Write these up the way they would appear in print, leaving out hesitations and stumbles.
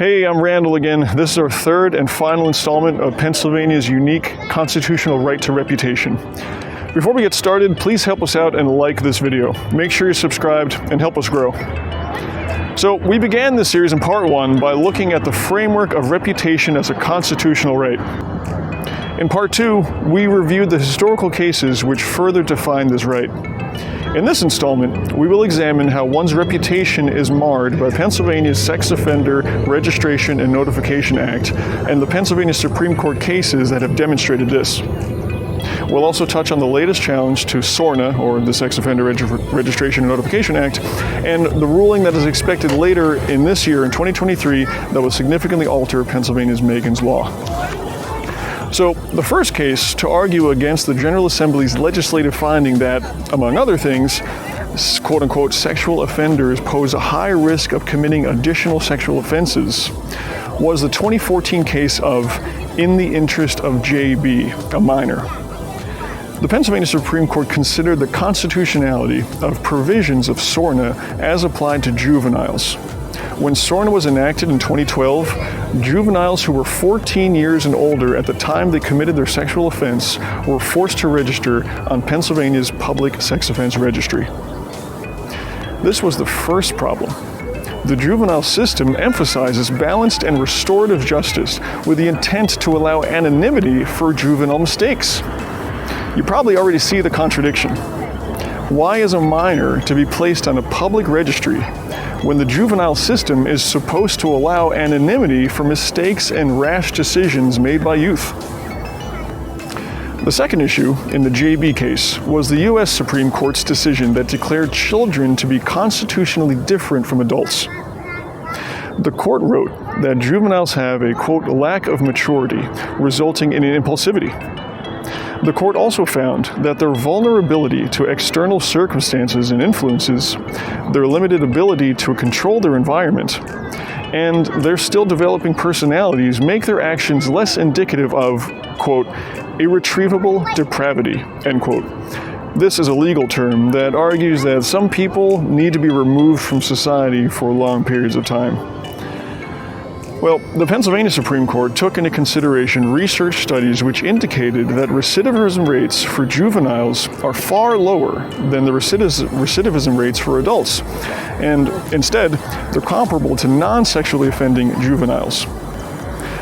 Hey, I'm Randall again. This is our third and final installment of Pennsylvania's unique constitutional right to reputation. Before we get started, please help us out and like this video. Make sure you're subscribed and help us grow. So we began this series in part one by looking at the framework of reputation as a constitutional right. In part two, we reviewed the historical cases which further define this right. In this installment, we will examine how one's reputation is marred by Pennsylvania's Sex Offender Registration and Notification Act and the Pennsylvania Supreme Court cases that have demonstrated this. We'll also touch on the latest challenge to SORNA, or the Sex Offender Registration and Notification Act, and the ruling that is expected later in this year, in 2023, that will significantly alter Pennsylvania's Megan's Law. So, the first case to argue against the General Assembly's legislative finding that, among other things, quote-unquote sexual offenders pose a high risk of committing additional sexual offenses was the 2014 case of In the Interest of J.B., a minor. The Pennsylvania Supreme Court considered the constitutionality of provisions of SORNA as applied to juveniles. When SORNA was enacted in 2012, juveniles who were 14 years and older at the time they committed their sexual offense were forced to register on Pennsylvania's public sex offense registry. This was the first problem. The juvenile system emphasizes balanced and restorative justice with the intent to allow anonymity for juvenile mistakes. You probably already see the contradiction. Why is a minor to be placed on a public registry when the juvenile system is supposed to allow anonymity for mistakes and rash decisions made by youth? The second issue in the JB case was the U.S. Supreme Court's decision that declared children to be constitutionally different from adults. The court wrote that juveniles have a, quote, lack of maturity, resulting in impulsivity. The court also found that their vulnerability to external circumstances and influences, their limited ability to control their environment, and their still developing personalities make their actions less indicative of, quote, irretrievable depravity, end quote. This is a legal term that argues that some people need to be removed from society for long periods of time. Well, the Pennsylvania Supreme Court took into consideration research studies which indicated that recidivism rates for juveniles are far lower than the recidivism rates for adults, and instead, they're comparable to non-sexually offending juveniles.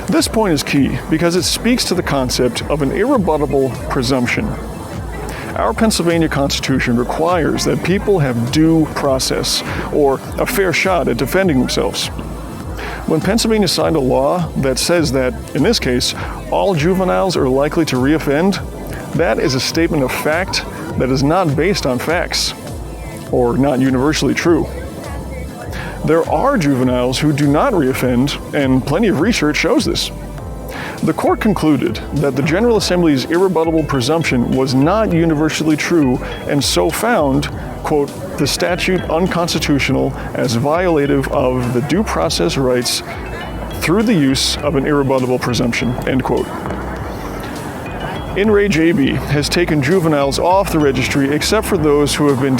This point is key because it speaks to the concept of an irrebuttable presumption. Our Pennsylvania Constitution requires that people have due process, or a fair shot at defending themselves. When Pennsylvania signed a law that says that, in this case, all juveniles are likely to reoffend, that is a statement of fact that is not based on facts, or not universally true. There are juveniles who do not reoffend, and plenty of research shows this. The court concluded that the General Assembly's irrebuttable presumption was not universally true, and so found, quote, the statute unconstitutional as violative of the due process rights through the use of an irrebuttable presumption, end quote. In re JB has taken juveniles off the registry except for those who have been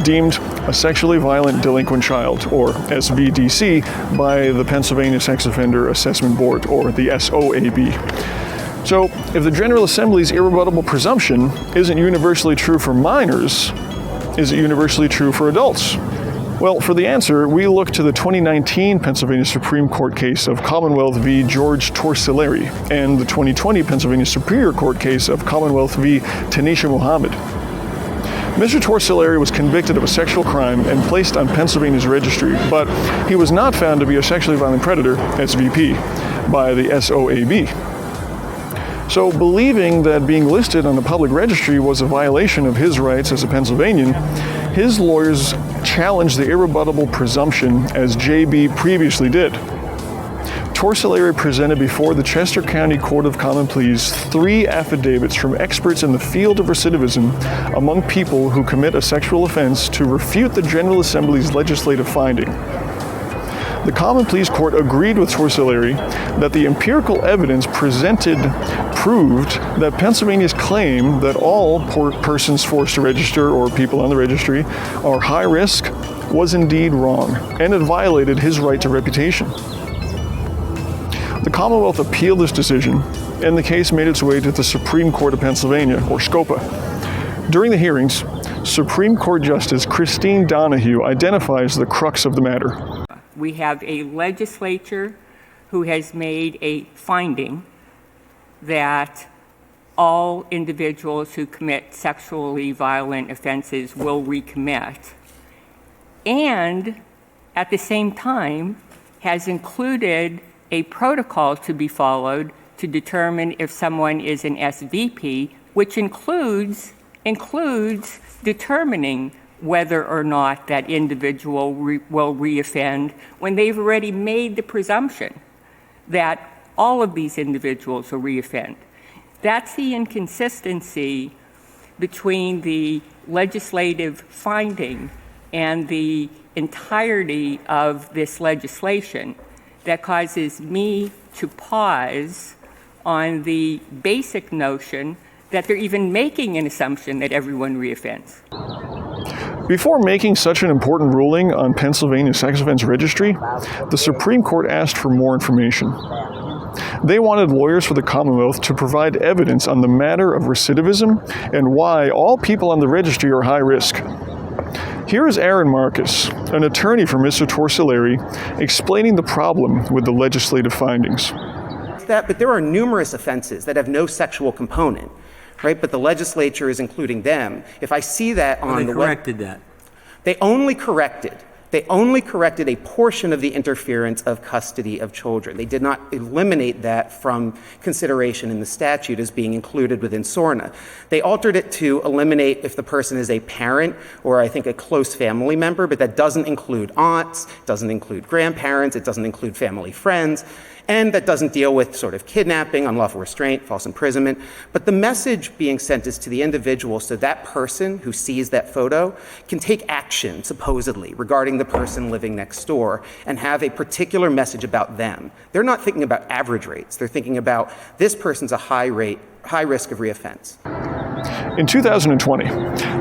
deemed a sexually violent delinquent child, or SVDC, by the Pennsylvania Sex Offender Assessment Board, or the SOAB. So, if the General Assembly's irrebuttable presumption isn't universally true for minors, is it universally true for adults? Well, for the answer, we look to the 2019 Pennsylvania Supreme Court case of Commonwealth v. George Torsilleri and the 2020 Pennsylvania Superior Court case of Commonwealth v. Tanisha Muhammad. Mr. Torsilleri was convicted of a sexual crime and placed on Pennsylvania's registry, but he was not found to be a sexually violent predator, SVP, by the SOAB. So, believing that being listed on the public registry was a violation of his rights as a Pennsylvanian, his lawyers challenged the irrebuttable presumption as JB previously did. Torsilleri presented before the Chester County Court of Common Pleas 3 affidavits from experts in the field of recidivism among people who commit a sexual offense to refute the General Assembly's legislative finding. The Common Pleas Court agreed with Torsilleri that the empirical evidence presented proved that Pennsylvania's claim that all persons forced to register or people on the registry are high risk was indeed wrong, and it violated his right to reputation. The Commonwealth appealed this decision, and the case made its way to the Supreme Court of Pennsylvania, or SCOPA. During the hearings, Supreme Court Justice Christine Donahue identifies the crux of the matter. We have a legislature who has made a finding that all individuals who commit sexually violent offenses will recommit, and at the same time has included a protocol to be followed to determine if someone is an SVP, which includes determining whether or not that individual will reoffend when they've already made the presumption that all of these individuals will reoffend. That's the inconsistency between the legislative finding and the entirety of this legislation that causes me to pause on the basic notion that they're even making an assumption that everyone reoffends. Before making such an important ruling on Pennsylvania's sex offense registry, the Supreme Court asked for more information. They wanted lawyers for the Commonwealth to provide evidence on the matter of recidivism and why all people on the registry are high risk. Here is Aaron Marcus, an attorney for Mr. Torsilleri, explaining the problem with the legislative findings. But there are numerous offenses that have no sexual component, right? But the legislature is including them. If I see that on the web, they only corrected a portion of the interference of custody of children. They did not eliminate that from consideration in the statute as being included within SORNA. They altered it to eliminate if the person is a parent or I think a close family member, but that doesn't include aunts, doesn't include grandparents, it doesn't include family friends, and that doesn't deal with sort of kidnapping, unlawful restraint, false imprisonment. But the message being sent is to the individual so that person who sees that photo can take action, supposedly, regarding the person living next door and have a particular message about them. They're not thinking about average rates. They're thinking about this person's a high risk of reoffense. In 2020,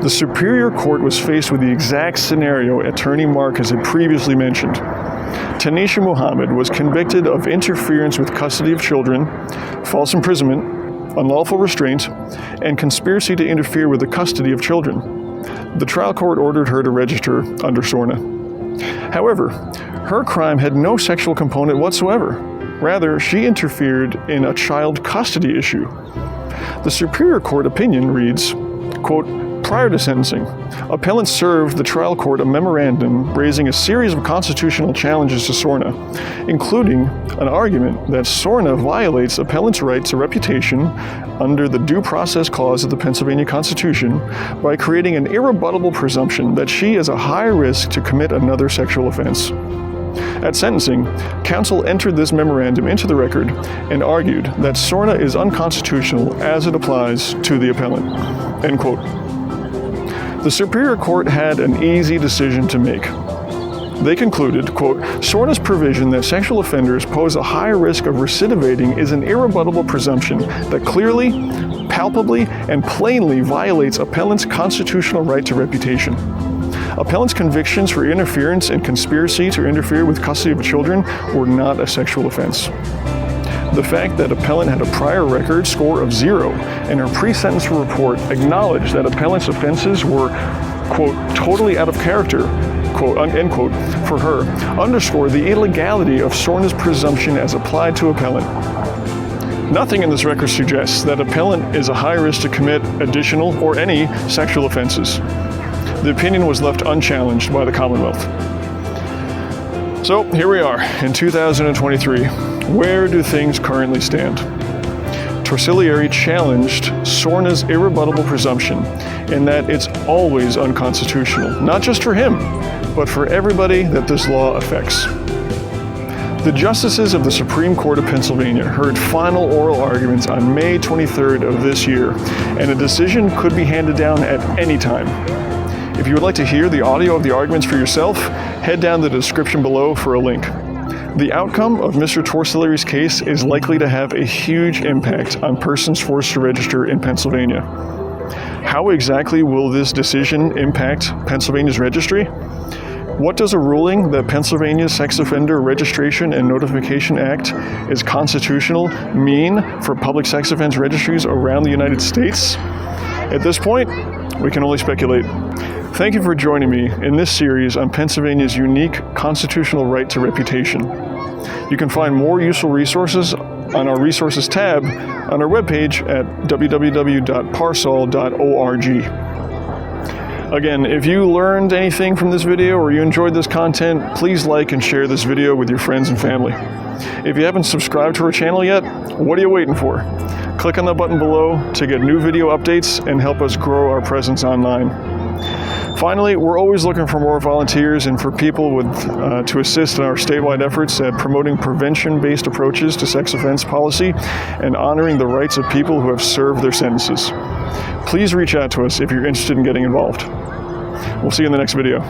the Superior Court was faced with the exact scenario Attorney Marcus had previously mentioned. Tanisha Muhammad was convicted of interference with custody of children, false imprisonment, unlawful restraint, and conspiracy to interfere with the custody of children. The trial court ordered her to register under SORNA. However, her crime had no sexual component whatsoever. Rather, she interfered in a child custody issue. The Superior Court opinion reads, quote, prior to sentencing, appellant served the trial court a memorandum raising a series of constitutional challenges to SORNA, including an argument that SORNA violates appellant's right to reputation under the Due Process Clause of the Pennsylvania Constitution by creating an irrebuttable presumption that she is a high risk to commit another sexual offense. At sentencing, counsel entered this memorandum into the record and argued that SORNA is unconstitutional as it applies to the appellant. End quote. The Superior Court had an easy decision to make. They concluded, quote, SORNA's provision that sexual offenders pose a high risk of recidivating is an irrebuttable presumption that clearly, palpably, and plainly violates appellant's constitutional right to reputation. Appellant's convictions for interference and conspiracy to interfere with custody of children were not a sexual offense. The fact that appellant had a prior record score of 0 and her pre-sentence report acknowledged that appellant's offenses were, quote, totally out of character, quote, end quote, for her, underscore the illegality of SORNA's presumption as applied to appellant. Nothing in this record suggests that appellant is a high risk to commit additional or any sexual offenses. The opinion was left unchallenged by the Commonwealth. So here we are in 2023. Where do things currently stand? Torsilleri challenged SORNA's irrebuttable presumption in that it's always unconstitutional, not just for him, but for everybody that this law affects. The justices of the Supreme Court of Pennsylvania heard final oral arguments on May 23rd of this year, and a decision could be handed down at any time. If you would like to hear the audio of the arguments for yourself, head down the description below for a link. The outcome of Mr. Torsilleri's case is likely to have a huge impact on persons forced to register in Pennsylvania. How exactly will this decision impact Pennsylvania's registry? What does a ruling that Pennsylvania's Sex Offender Registration and Notification Act is constitutional mean for public sex offense registries around the United States? At this point, we can only speculate. Thank you for joining me in this series on Pennsylvania's unique constitutional right to reputation. You can find more useful resources on our resources tab on our webpage at www.parsol.org. Again, if you learned anything from this video or you enjoyed this content, please like and share this video with your friends and family. If you haven't subscribed to our channel yet, what are you waiting for? Click on the button below to get new video updates and help us grow our presence online. Finally, we're always looking for more volunteers and for people to assist in our statewide efforts at promoting prevention-based approaches to sex offense policy and honoring the rights of people who have served their sentences. Please reach out to us if you're interested in getting involved. We'll see you in the next video.